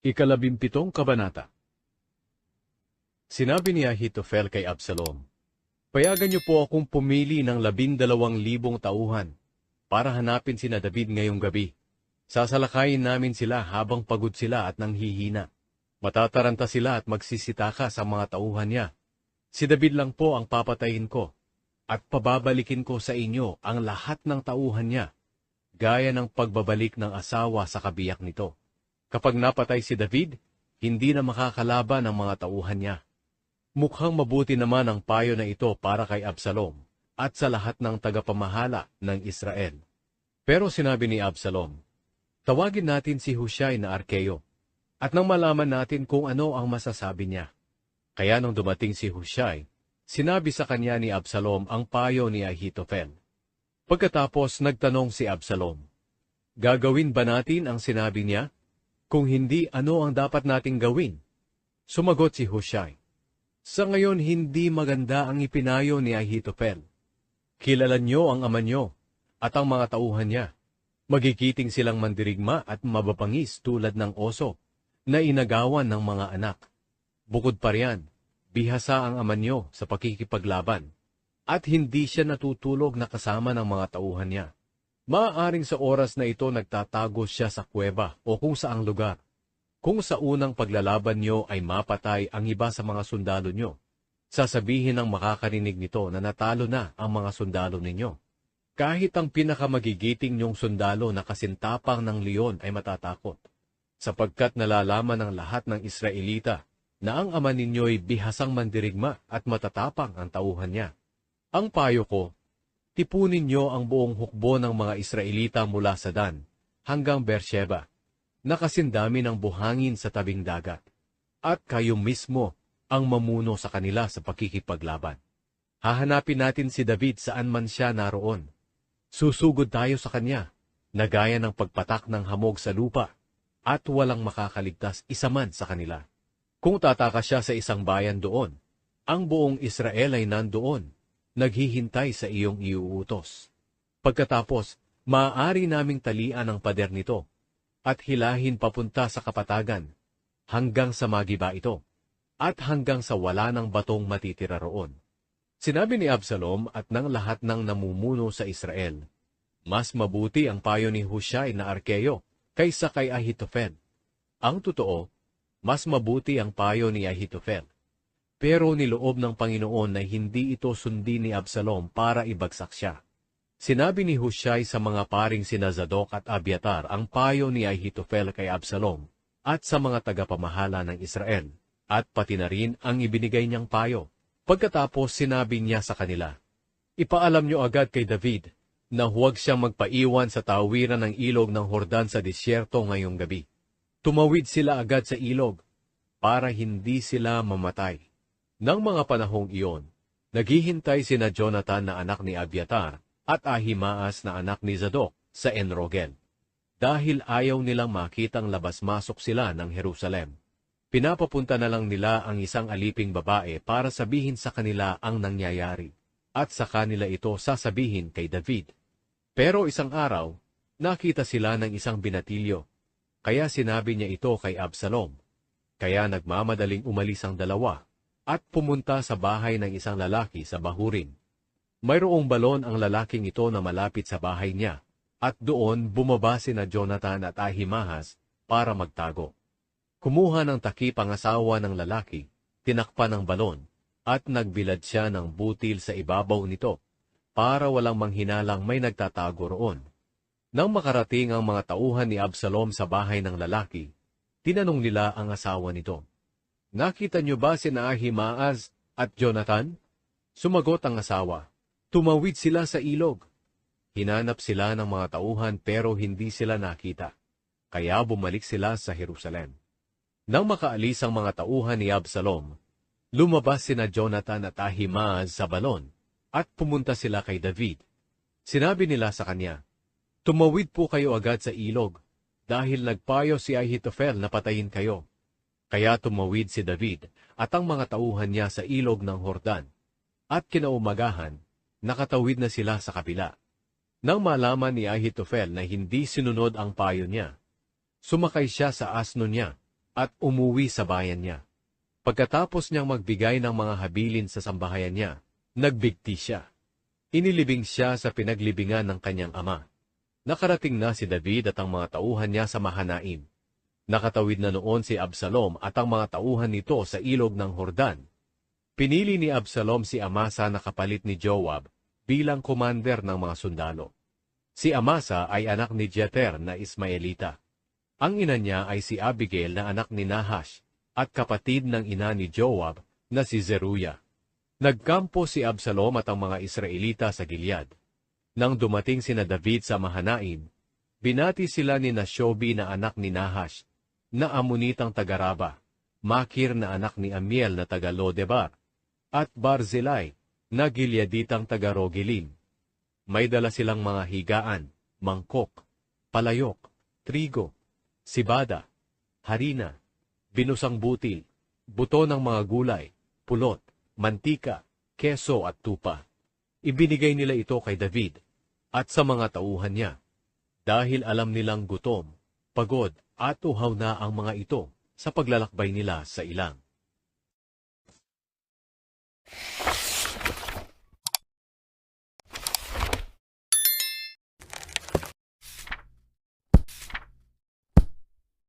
Ikalabimpitong kabanata. Sinabi ni Ahitofel kay Absalom, "Payagan niyo po akong pumili ng 12,000 tauhan para hanapin sina David ngayong gabi. Sasalakayin namin sila habang pagod sila at nanghihina. Matataranta sila at magsisitaka sa mga tauhan niya. Si David lang po ang papatayin ko, at pababalikin ko sa inyo ang lahat ng tauhan niya, gaya ng pagbabalik ng asawa sa kabiyak nito. Kapag napatay si David, hindi na makakalaban ang mga tauhan niya." Mukhang mabuti naman ang payo na ito para kay Absalom at sa lahat ng tagapamahala ng Israel. Pero sinabi ni Absalom, "Tawagin natin si Hushai na Arkeo, at nang malaman natin kung ano ang masasabi niya." Kaya nung dumating si Hushai, sinabi sa kanya ni Absalom ang payo ni Ahitofel. Pagkatapos nagtanong si Absalom, "Gagawin ba natin ang sinabi niya? Kung hindi, ano ang dapat nating gawin?" Sumagot si Hushai, "Sa ngayon hindi maganda ang ipinayo ni Ahitofel. Kilala niyo ang ama niyo at ang mga tauhan niya. Magigiting silang mandirigma at mababangis tulad ng oso na inagawan ng mga anak. Bukod pa riyan, bihasa ang ama niyo sa pakikipaglaban, at hindi siya natutulog na kasama ng mga tauhan niya. Maaaring sa oras na ito nagtatago siya sa kuweba o kung saang lugar. Kung sa unang paglalaban niyo ay mapatay ang iba sa mga sundalo niyo, sasabihin ng makakarinig nito na natalo na ang mga sundalo ninyo. Kahit ang pinakamagigiting niyong sundalo na kasintapang ng leon ay matatakot, sapagkat nalalaman ng lahat ng Israelita na ang ama ninyo'y bihasang mandirigma at matatapang ang tauhan niya. Ang payo ko, tipunin niyo ang buong hukbo ng mga Israelita mula sa Dan hanggang Beersheba, na kasindami ng buhangin sa tabing dagat, at kayo mismo ang mamuno sa kanila sa pakikipaglaban. Hahanapin natin si David saan man siya naroon. Susugod tayo sa kanya, na gaya ng pagpatak ng hamog sa lupa, at walang makakaligtas isa man sa kanila. Kung tataka siya sa isang bayan doon, ang buong Israel ay nandoon, naghihintay sa iyong iuutos. Pagkatapos, maaari naming talian ang pader nito, at hilahin papunta sa kapatagan, hanggang sa magiba ito, at hanggang sa wala ng batong matitira roon." Sinabi ni Absalom at ng lahat ng namumuno sa Israel, mas mabuti ang payo ni Hushai na Arkeo kaysa kay Ahitofel. Ang totoo, mas mabuti ang payo ni Ahitofel. Pero niloob ng Panginoon na hindi ito sundin ni Absalom para ibagsak siya. Sinabi ni Hushai sa mga paring sina Zadok at Abiatar ang payo ni Ahitofel kay Absalom at sa mga tagapamahala ng Israel, at pati na rin ang ibinigay niyang payo. Pagkatapos sinabi niya sa kanila, "Ipaalam niyo agad kay David na huwag siyang magpaiwan sa tawiran ng ilog ng Hordan sa disyerto ngayong gabi. Tumawid sila agad sa ilog para hindi sila mamatay." Nang mga panahong iyon, naghihintay sina Jonathan na anak ni Abiatar at Ahimaas na anak ni Zadok sa Enrogel, dahil ayaw nilang makitang labas-masok sila ng Jerusalem. Pinapapunta na lang nila ang isang aliping babae para sabihin sa kanila ang nangyayari, at sa kanila ito sasabihin kay David. Pero isang araw, nakita sila ng isang binatilyo, kaya sinabi niya ito kay Absalom. Kaya nagmamadaling umalis ang dalawa, at pumunta sa bahay ng isang lalaki sa Bahurim. Mayroong balon ang lalaking ito na malapit sa bahay niya, at doon bumaba sina Jonathan at Ahimahas para magtago. Kumuha ng takip ang asawa ng lalaki, tinakpan ng balon, at nagbilad siya ng butil sa ibabaw nito, para walang manghinalang may nagtatago roon. Nang makarating ang mga tauhan ni Absalom sa bahay ng lalaki, tinanong nila ang asawa nito, "Nakita niyo ba sina Ahimaas at Jonathan?" Sumagot ang asawa, "Tumawid sila sa ilog." Hinanap sila ng mga tauhan pero hindi sila nakita, kaya bumalik sila sa Jerusalem. Nang makaalis ang mga tauhan ni Absalom, lumabas sina Jonathan at Ahimaas sa balon, at pumunta sila kay David. Sinabi nila sa kanya, "Tumawid po kayo agad sa ilog, dahil nagpayo si Ahitofel na patayin kayo." Kaya tumawid si David at ang mga tauhan niya sa ilog ng Hordan, at kinaumagahan, nakatawid na sila sa kabila. Nang malaman ni Ahitofel na hindi sinunod ang payo niya, sumakay siya sa asno niya at umuwi sa bayan niya. Pagkatapos niyang magbigay ng mga habilin sa sambahayan niya, nagbigti siya. Inilibing siya sa pinaglibingan ng kanyang ama. Nakarating na si David at ang mga tauhan niya sa Mahanaim. Nakatawid na noon si Absalom at ang mga tauhan nito sa ilog ng Hordan. Pinili ni Absalom si Amasa na kapalit ni Joab bilang commander ng mga sundalo. Si Amasa ay anak ni Jeter na Ismaelita. Ang ina niya ay si Abigail na anak ni Nahash at kapatid ng ina ni Joab na si Zeruiah. Nagkampo si Absalom at ang mga Israelita sa Gilead. Nang dumating sina David sa Mahanaim, binati sila ni Nashobi na anak ni Nahash, na Amonitang taga-Raba, Makir na anak ni Amiel na taga-Lodebar, at Barzillai na Gileaditang taga-Rogelim. May dala silang mga higaan, mangkok, palayok, trigo, sibada, harina, binusang butil, buto ng mga gulay, pulot, mantika, keso at tupa. Ibinigay nila ito kay David at sa mga tauhan niya, dahil alam nilang gutom, pagod at uhaw na ang mga ito sa paglalakbay nila sa ilang.